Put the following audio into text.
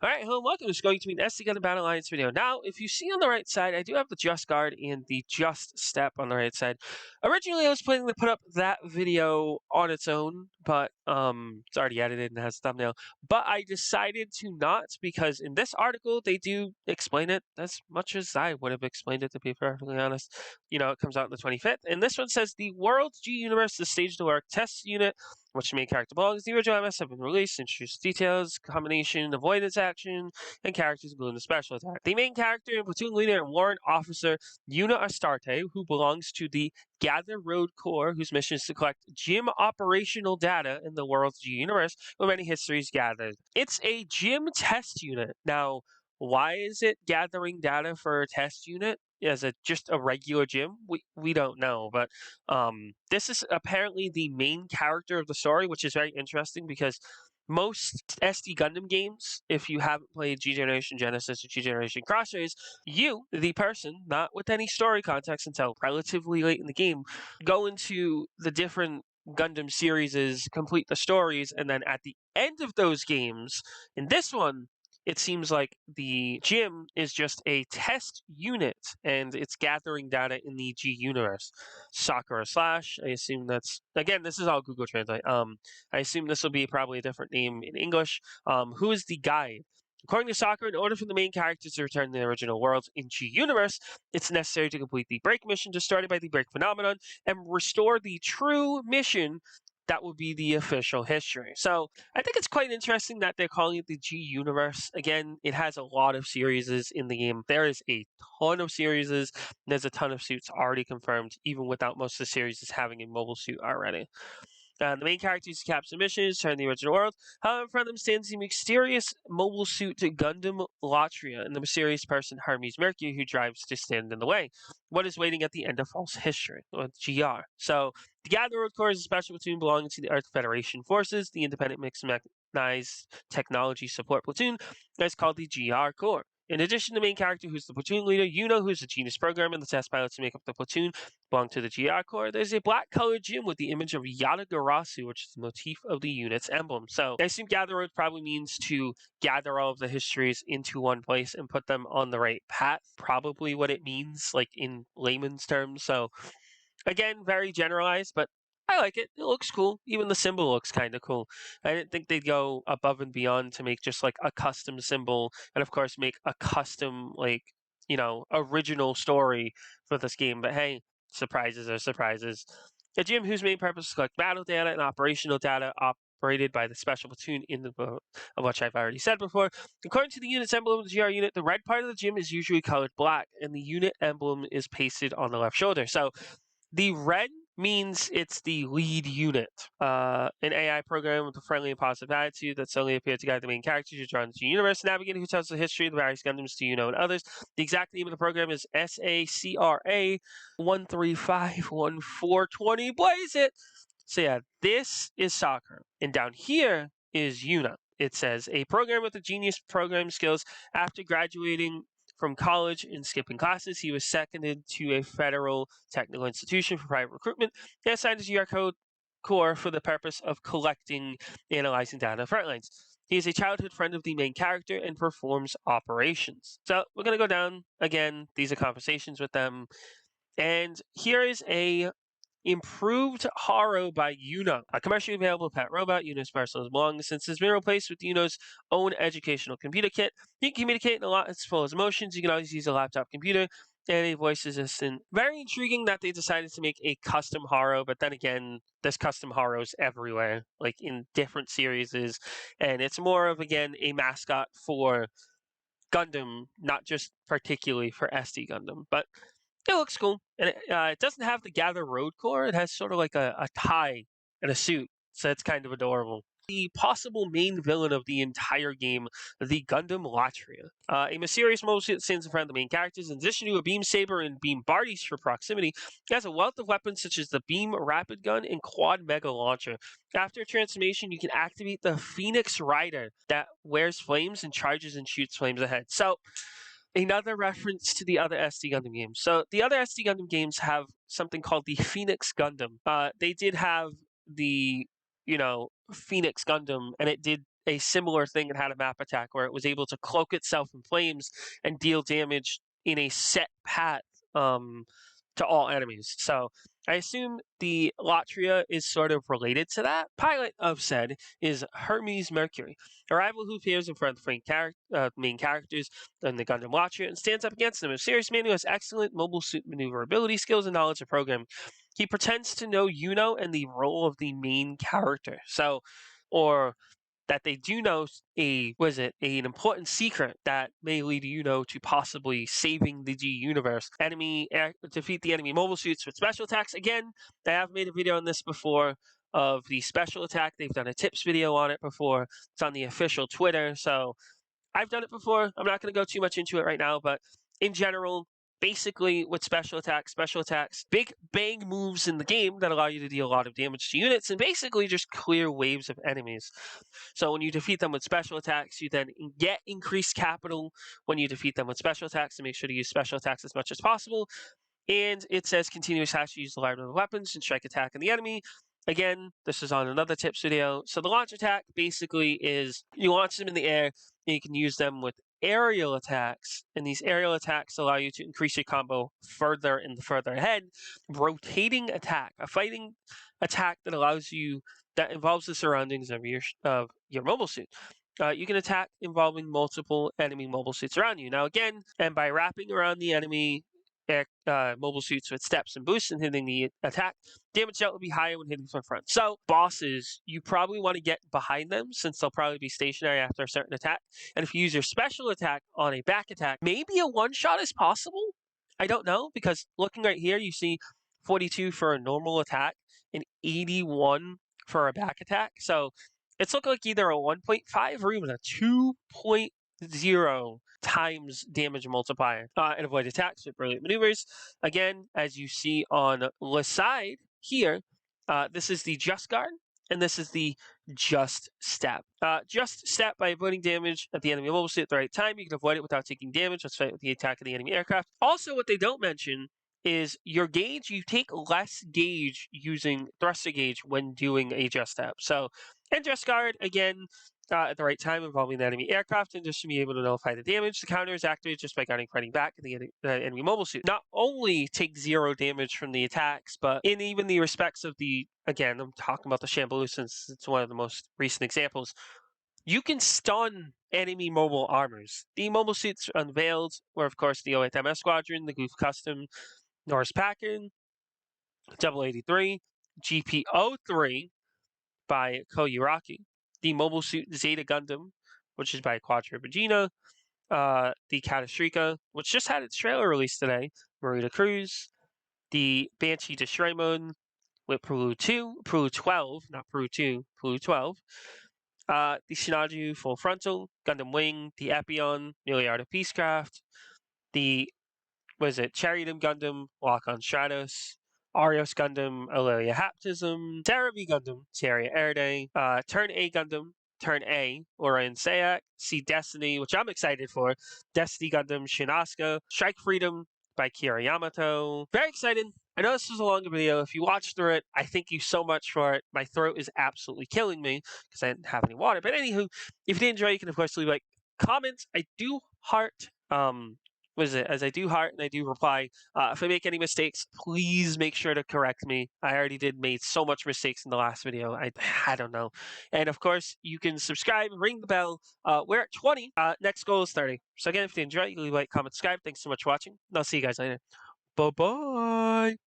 Alright, hello and welcome. This is going to be an SD Gundam Battle Alliance video. Now, if you see on the right side, I do have the Just Guard and the Just Step on the right side. Originally, I was planning to put up that video on its own, but it's already edited and has a thumbnail. But I decided to not because in this article, they do explain it as much as I would have explained it, to be perfectly honest. You know, it comes out on the 25th. And this one says, the World's G Universe, the Stage to Work Test Unit, which main character belongs. The original MS have been released, introduced details, combination, avoidance action, and characters including the special attack. The main character and platoon leader and warrant officer Yuna Astarte, who belongs to the Gather Road Corps, whose mission is to collect gym operational data in the world's G universe, where many histories gathered. It's a gym test unit. Now, why is it gathering data for a test unit? As just a regular gym? We don't know, but this is apparently the main character of the story, which is very interesting because most SD Gundam games, if you haven't played G Generation Genesis or G Generation Crossrays, you, the person, not with any story context until relatively late in the game, go into the different Gundam series, complete the stories, and then at the end of those games, in this one, it seems like the gym is just a test unit and it's gathering data in the G universe. Sakura Slash, I assume that's, again, this is all Google Translate. I assume this will be probably a different name in English. Who is the guide? According to Sakura, in order for the main characters to return to the original world in G Universe, it's necessary to complete the break mission just started by the break phenomenon and restore the true mission. That would be the official history. So I think it's quite interesting that they're calling it the G Universe. Again, it has a lot of series in the game. There is a ton of series. There's a ton of suits already confirmed, even without most of the series having a mobile suit already. The main character is capture missions, turn the original world. However, in front of them stands the mysterious mobile suit Gundam Latria and the mysterious person Hermes Mercury, who drives to stand in the way. What is waiting at the end of false history, or GR? So, the Gather Road Corps is a special platoon belonging to the Earth Federation Forces, the independent mixed mechanized technology support platoon, that's called the GR Corps. In addition to the main character, who's the platoon leader, Yuno, who's the genius programmer, and the test pilots to make up the platoon belong to the GR Corps. There's a black-colored gym with the image of Yatagarasu, which is the motif of the unit's emblem. So I assume Gather Road probably means to gather all of the histories into one place and put them on the right path. Probably what it means, like in layman's terms. So again, very generalized, but I like it. It looks cool. Even the symbol looks kind of cool. I didn't think they'd go above and beyond to make just like a custom symbol and, of course, make a custom, like, you know, original story for this game. But hey, surprises are surprises. A gym whose main purpose is to collect battle data and operational data operated by the special platoon in the boat, of which I've already said before. According to the unit's emblem of the GR unit, the red part of the gym is usually colored black, and the unit emblem is pasted on the left shoulder. So the red means it's the lead unit, an AI program with a friendly and positive attitude that suddenly appeared to guide the main characters who drawn to the universe, navigator who tells the history of the various Gundams to Yuno and others. The exact name of the program is SACRA 1351420. Blaze it! So yeah, this is Sakura, and down here is Yuna. It says, a program with the genius program skills. After graduating from college and skipping classes, he was seconded to a federal technical institution for private recruitment and assigned to GR Corps for the purpose of collecting and analyzing data on the front lines. He is a childhood friend of the main character and performs operations. So we're going to go down again. These are conversations with them. And here is a improved Haro by Yuna, a commercially available pet robot. Yuna's personal belongings, since it's been replaced with Yuna's own educational computer kit. You can communicate in a lot as full as emotions. You can always use a laptop computer and a voice assistant. Very intriguing that they decided to make a custom Haro, but then again, there's custom Haros everywhere, like in different series, and it's more of, again, a mascot for Gundam, not just particularly for SD Gundam, but it looks cool, and it doesn't have the Gather Road Corps. It has sort of like a tie and a suit, so it's kind of adorable. The possible main villain of the entire game, the Gundam Latria. A mysterious mobile suit stands in front of the main characters. In addition to a beam saber and beam bardies for proximity, it has a wealth of weapons such as the beam rapid gun and quad mega launcher. After transformation, you can activate the Phoenix Rider that wears flames and charges and shoots flames ahead. So another reference to the other SD Gundam games. So the other SD Gundam games have something called the Phoenix Gundam. They did have the, Phoenix Gundam, and it did a similar thing and had a map attack where it was able to cloak itself in flames and deal damage in a set path to all enemies. So I assume the Latria is sort of related to that. Pilot of said is Hermes Mercury, a rival who appears in front of the main characters in the Gundam Latria and stands up against them. A serious man who has excellent mobile suit maneuverability skills and knowledge of programming. He pretends to know Yuno and the role of the main character. So, or that they do know an important secret that may lead Yuno to possibly saving the G universe. Defeat the enemy mobile suits with special attacks. Again, I have made a video on this before of the special attack. They've done a tips video on it before. It's on the official Twitter, so I've done it before. I'm not going to go too much into it right now, but in general, basically with special attacks, big bang moves in the game that allow you to deal a lot of damage to units and basically just clear waves of enemies. So when you defeat them with special attacks, you then get increased capital when you defeat them with special attacks, and make sure to use special attacks as much as possible. And it says continuous has to use the lighter weapons and strike attack on the enemy. Again, this is on another tips video. So the launch attack basically is you launch them in the air and you can use them with aerial attacks, and these aerial attacks allow you to increase your combo further and further ahead. Rotating attack, a fighting attack that involves the surroundings of your mobile suit. You can attack involving multiple enemy mobile suits around you. Now again, and by wrapping around the enemy mobile suits with steps and boosts and hitting the attack, damage dealt will be higher when hitting from front. So bosses, you probably want to get behind them since they'll probably be stationary after a certain attack. And if you use your special attack on a back attack, maybe a one-shot is possible? I don't know, because looking right here, you see 42 for a normal attack and 81 for a back attack. So it's looking like either a 1.5 or even a 2.0 times damage multiplier and avoid attacks with brilliant maneuvers. Again, as you see on the side here, this is the Just Guard, and this is the Just Step. Just Step, by avoiding damage at the enemy mobile suit at the right time, you can avoid it without taking damage. Let's fight with the attack of the enemy aircraft. Also, what they don't mention is your gauge. You take less gauge using thruster gauge when doing a Just Step. So, and Just Guard, again, at the right time involving the enemy aircraft, and just to be able to nullify the damage. The counter is activated just by guarding fighting back in the enemy mobile suit. Not only take 0 damage from the attacks, but in even the respects of again, I'm talking about the Shambulu since it's one of the most recent examples, you can stun enemy mobile armors. The mobile suits unveiled were, of course, the 08MS Squadron, the Goof Custom, Norris Packen, 083, GP03 by Koyuraki, the mobile suit Zeta Gundam, which is by Quadra Regina, the Katastrika, which just had its trailer released today, Marita Cruz, the Banshee Destroymon with Peru 12, not Peru 2, Peru 12, the Shinaju Full Frontal, Gundam Wing, the Epion, Milliarda Peacecraft, the Chariodum Gundam, Lock on Stratos, Arios Gundam, Aurelia Haptism, Terra V Gundam, Terra Erde, Turn A Gundam, Turn A, Orion Sayak, See Destiny, which I'm excited for, Destiny Gundam, Shinasuka, Strike Freedom by Kira Yamato. Very excited. I know this was a longer video. If you watched through it, I thank you so much for it. My throat is absolutely killing me because I didn't have any water. But anywho, if you did enjoy, you can of course leave comments. I do heart as I do heart and I do reply. If I make any mistakes, please make sure to correct me. I already made so much mistakes in the last video. I don't know. And of course, you can subscribe, ring the bell. We're at 20. Next goal is 30. So again, if you enjoy, you can leave comment, subscribe. Thanks so much for watching. And I'll see you guys later. Bye-bye.